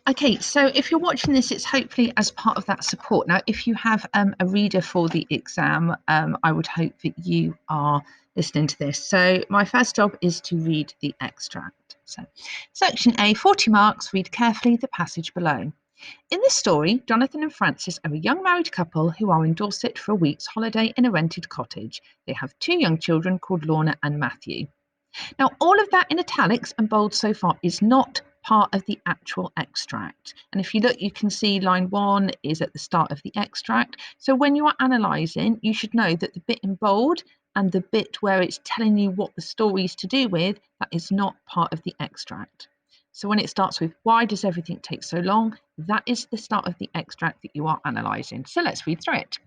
Okay, so if you're watching this, it's hopefully as part of that support. Now, if you have a reader for the exam, I would hope that you are listening to this. So my first job is to read the extract. So section A, 40 marks, read carefully the passage below. In this story, Jonathan and Frances are a young married couple who are in Dorset for a week's holiday in a rented cottage. They have 2 young children called Lorna and Matthew. Now, all of that in italics and bold so far is not part of the actual extract. And if you look, you can see line 1 is at the start of the extract. So when you are analysing, you should know that the bit in bold and the bit where it's telling you what the story is to do with, that is not part of the extract. So when it starts with, why does everything take so long? That is the start of the extract that you are analysing. So let's read through it.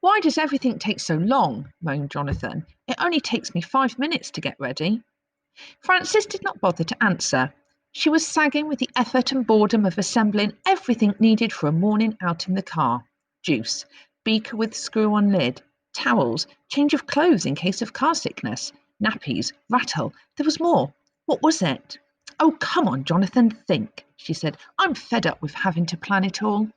Why does everything take so long? Moaned Jonathan. It only takes me 5 minutes to get ready. Frances did not bother to answer. She was sagging with the effort and boredom of assembling everything needed for a morning out in the car. Juice, beaker with screw-on lid, towels, change of clothes in case of car sickness, nappies, rattle. There was more. What was it? Oh, come on, Jonathan, think, she said. I'm fed up with having to plan it all.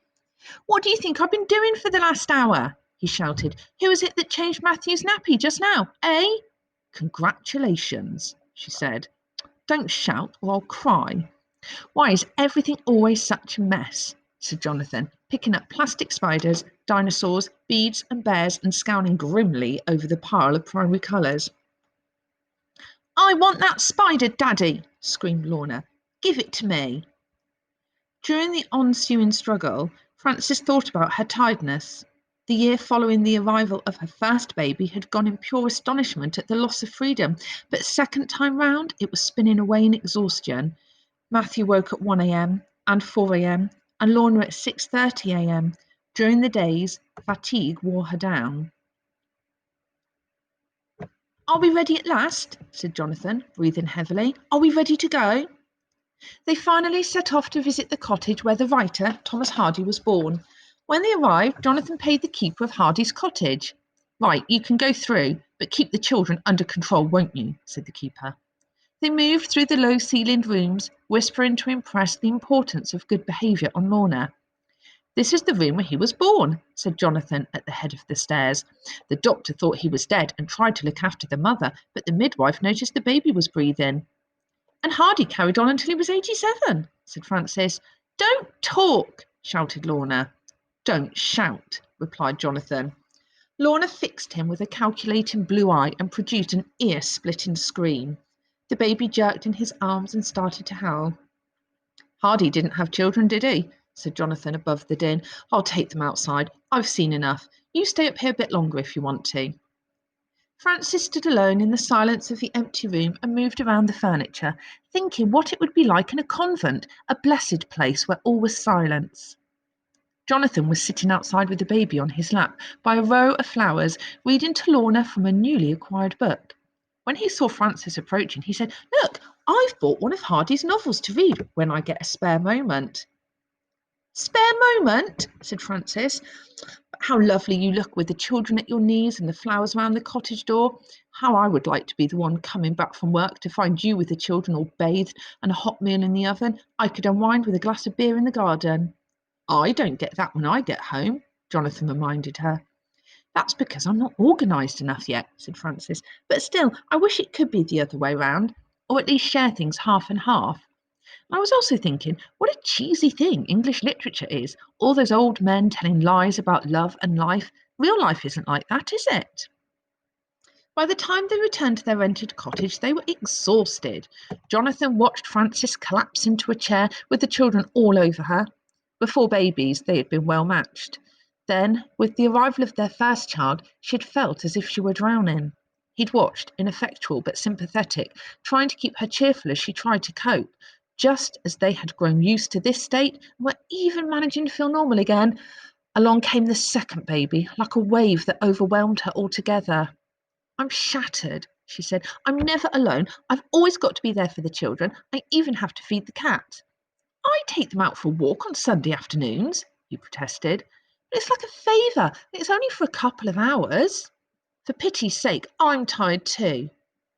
What do you think I've been doing for the last hour? He shouted. Who is it that changed Matthew's nappy just now, eh? Congratulations, she said. Don't shout or I'll cry. Why is everything always such a mess? Said Jonathan, picking up plastic spiders, dinosaurs, beads and bears and scowling grimly over the pile of primary colours. I want that spider, Daddy, screamed Lorna. Give it to me. During the ensuing struggle, Frances thought about her tiredness. The year following the arrival of her first baby had gone in pure astonishment at the loss of freedom, but second time round it was spinning away in exhaustion. Matthew woke at 1 a.m. and 4 a.m. and Lorna at 6:30 a.m. During the days, fatigue wore her down. Are we ready at last? Said Jonathan, breathing heavily. Are we ready to go? They finally set off to visit the cottage where the writer, Thomas Hardy, was born. When they arrived, Jonathan paid the keeper of Hardy's cottage. Right, you can go through, but keep the children under control, won't you? Said the keeper. They moved through the low-ceilinged rooms, whispering to impress the importance of good behaviour on Lorna. This is the room where he was born, said Jonathan at the head of the stairs. The doctor thought he was dead and tried to look after the mother, but the midwife noticed the baby was breathing. And Hardy carried on until he was 87, said Frances. Don't talk, shouted Lorna. Don't shout, replied Jonathan. Lorna fixed him with a calculating blue eye and produced an ear-splitting scream. The baby jerked in his arms and started to howl. Hardy didn't have children, did he? Said Jonathan above the din. I'll take them outside. I've seen enough. You stay up here a bit longer if you want to. Frances stood alone in the silence of the empty room and moved around the furniture, thinking what it would be like in a convent, a blessed place where all was silence. Jonathan was sitting outside with the baby on his lap by a row of flowers, reading to Lorna from a newly acquired book. When he saw Frances approaching, he said, Look, I've bought one of Hardy's novels to read when I get a spare moment. Spare moment, said Frances. How lovely you look with the children at your knees and the flowers round the cottage door. How I would like to be the one coming back from work to find you with the children all bathed and a hot meal in the oven. I could unwind with a glass of beer in the garden. I don't get that when I get home, Jonathan reminded her. That's because I'm not organised enough yet, said Frances. But still, I wish it could be the other way round, or at least share things half and half. I was also thinking, what a cheesy thing English literature is. All those old men telling lies about love and life. Real life isn't like that, is it? By the time they returned to their rented cottage, they were exhausted. Jonathan watched Frances collapse into a chair with the children all over her. Before babies, they had been well matched. Then, with the arrival of their first child, she had felt as if she were drowning. He'd watched, ineffectual but sympathetic, trying to keep her cheerful as she tried to cope. Just as they had grown used to this state and were even managing to feel normal again, along came the second baby, like a wave that overwhelmed her altogether. I'm shattered, she said. I'm never alone. I've always got to be there for the children. I even have to feed the cat. I take them out for a walk on Sunday afternoons, he protested. But it's like a favour. It's only for a couple of hours. For pity's sake, I'm tired too.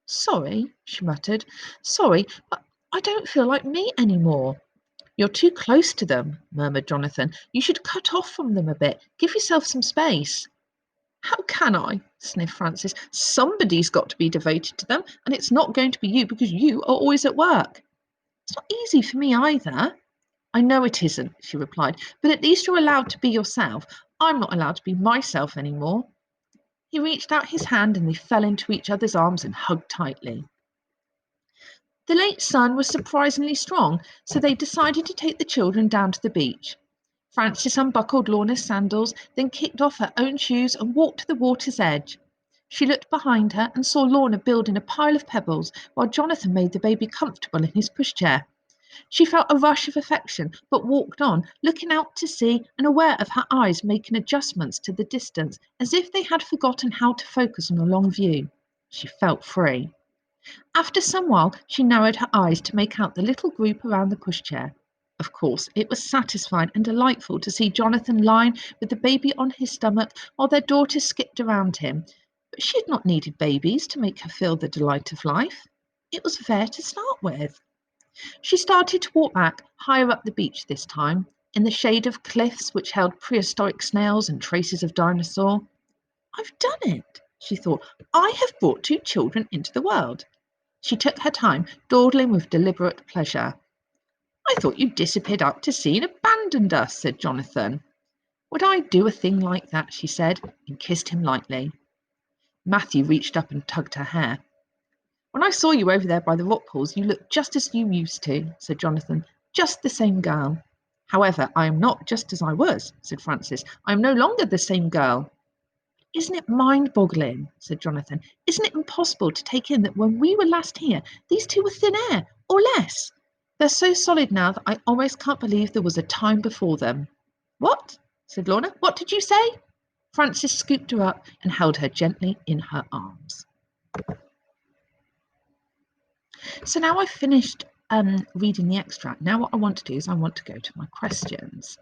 Sorry, she muttered. Sorry, but I don't feel like me anymore. You're too close to them, murmured Jonathan. You should cut off from them a bit. Give yourself some space. How can I? Sniffed Frances. Somebody's got to be devoted to them, and it's not going to be you because you are always at work. It's not easy for me either. I know it isn't, she replied, but at least you're allowed to be yourself. I'm not allowed to be myself anymore. He reached out his hand and they fell into each other's arms and hugged tightly. The late sun was surprisingly strong, so they decided to take the children down to the beach. Frances unbuckled Lorna's sandals, then kicked off her own shoes and walked to the water's edge. She looked behind her and saw Lorna building a pile of pebbles while Jonathan made the baby comfortable in his pushchair. She felt a rush of affection, but walked on, looking out to sea and aware of her eyes making adjustments to the distance, as if they had forgotten how to focus on a long view. She felt free. After some while, she narrowed her eyes to make out the little group around the pushchair. Of course, it was satisfying and delightful to see Jonathan lying with the baby on his stomach while their daughter skipped around him. But she had not needed babies to make her feel the delight of life. It was there to start with. She started to walk back, higher up the beach this time, in the shade of cliffs which held prehistoric snails and traces of dinosaur. I've done it, she thought. I have brought 2 children into the world. She took her time, dawdling with deliberate pleasure. I thought you'd disappeared out to sea and abandoned us, said Jonathan. Would I do a thing like that, she said, and kissed him lightly. Matthew reached up and tugged her hair. When I saw you over there by the rock pools, you looked just as you used to, said Jonathan. Just the same girl. However, I am not just as I was, said Frances. I am no longer the same girl. Isn't it mind-boggling, said Jonathan. Isn't it impossible to take in that when we were last here, these 2 were thin air, or less? They're so solid now that I almost can't believe there was a time before them. What? Said Lorna. What did you say? Frances scooped her up and held her gently in her arms. So now I've finished reading the extract. Now what I want to do is I want to go to my questions.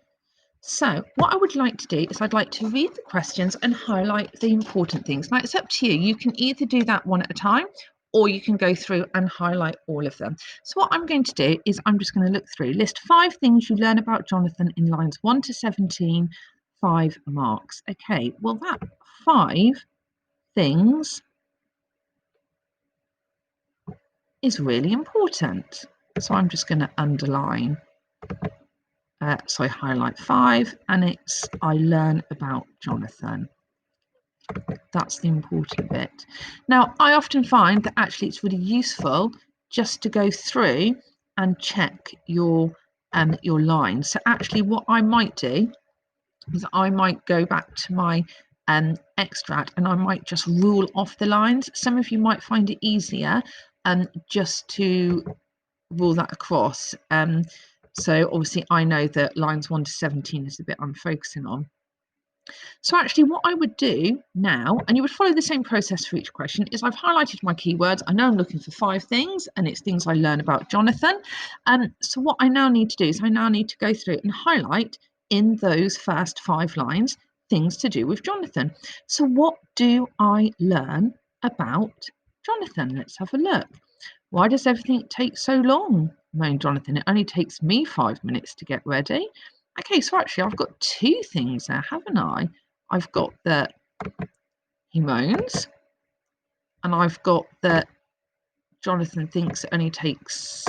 So what I would like to do is I'd like to read the questions and highlight the important things. Now it's up to you. You can either do that one at a time or you can go through and highlight all of them. So what I'm going to do is I'm just going to look through. List 5 things you learn about Jonathan in lines 1 to 17, 5 marks. Okay, well that 5 things is really important. So I'm just going to underline, so I highlight 5 and it's I learn about Jonathan. That's the important bit. Now, I often find that actually it's really useful just to go through and check your lines. So actually what I might do is I might go back to my extract and I might just rule off the lines. Some of you might find it easier just to rule that across. So obviously I know that lines 1 to 17 is the bit I'm focusing on. So actually what I would do now, and you would follow the same process for each question, is I've highlighted my keywords. I know I'm looking for 5 things and it's things I learn about Jonathan. So what I now need to do is I now need to go through and highlight in those first 5 lines things to do with Jonathan. So what do I learn about Jonathan? Let's have a look. Why does everything take so long? Moaned Jonathan. It only takes me 5 minutes to get ready. Okay, so actually I've got 2 things there, haven't I? I've got that he moans, and I've got that Jonathan thinks it only takes,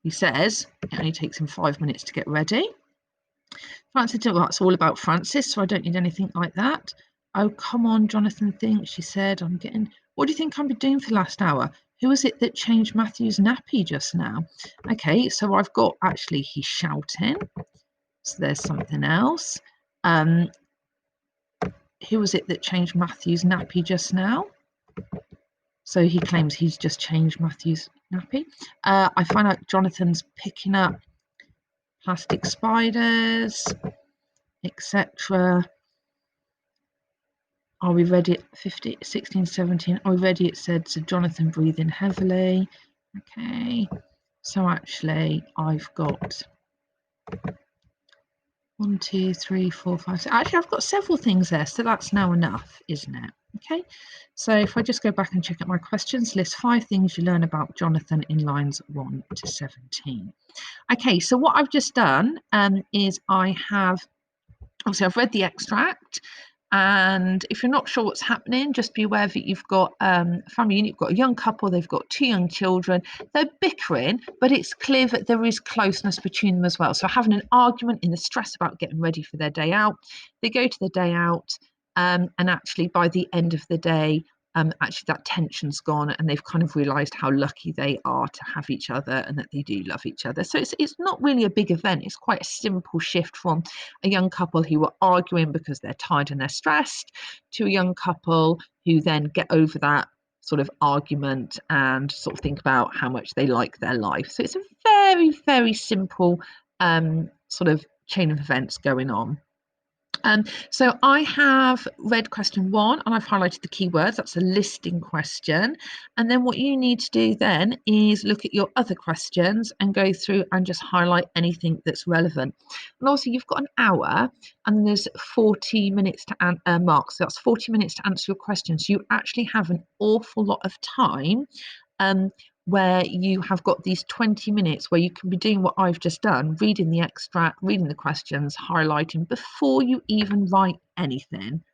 he says, it only takes him 5 minutes to get ready. Frances, well, that's all about Frances, so I don't need anything like that. Oh, come on, Jonathan thinks, she said, what do you think I've been doing for the last hour? Who was it that changed Matthew's nappy just now? Okay, so I've got actually he's shouting. So there's something else. Who was it that changed Matthew's nappy just now? So he claims he's just changed Matthew's nappy. I find out Jonathan's picking up plastic spiders, etc. Are we ready at 15, 16, 17? Are we ready? It said, so Jonathan breathing heavily. Okay, so actually I've got 1, 2, 3, 4, 5, 6. Actually, I've got several things there, so that's now enough, isn't it? Okay, so if I just go back and check out my questions, list 5 things you learn about Jonathan in lines 1 to 17. Okay, so what I've just done is obviously I've read the extract, and if you're not sure what's happening, just be aware that you've got a family unit, you've got a young couple, they've got 2 young children, they're bickering, but it's clear that there is closeness between them as well. So having an argument in the stress about getting ready for their day out, they go to the day out, and actually by the end of the day, actually that tension's gone, and they've kind of realised how lucky they are to have each other and that they do love each other. So it's not really a big event. It's quite a simple shift from a young couple who are arguing because they're tired and they're stressed to a young couple who then get over that sort of argument and sort of think about how much they like their life. So it's a very, very simple sort of chain of events going on. So I have read question 1 and I've highlighted the keywords. That's a listing question. And then what you need to do then is look at your other questions and go through and just highlight anything that's relevant. And also you've got an hour and there's 40 minutes to mark. So that's 40 minutes to answer your questions. So you actually have an awful lot of time where you have got these 20 minutes where you can be doing what I've just done, reading the extract, reading the questions, highlighting before you even write anything.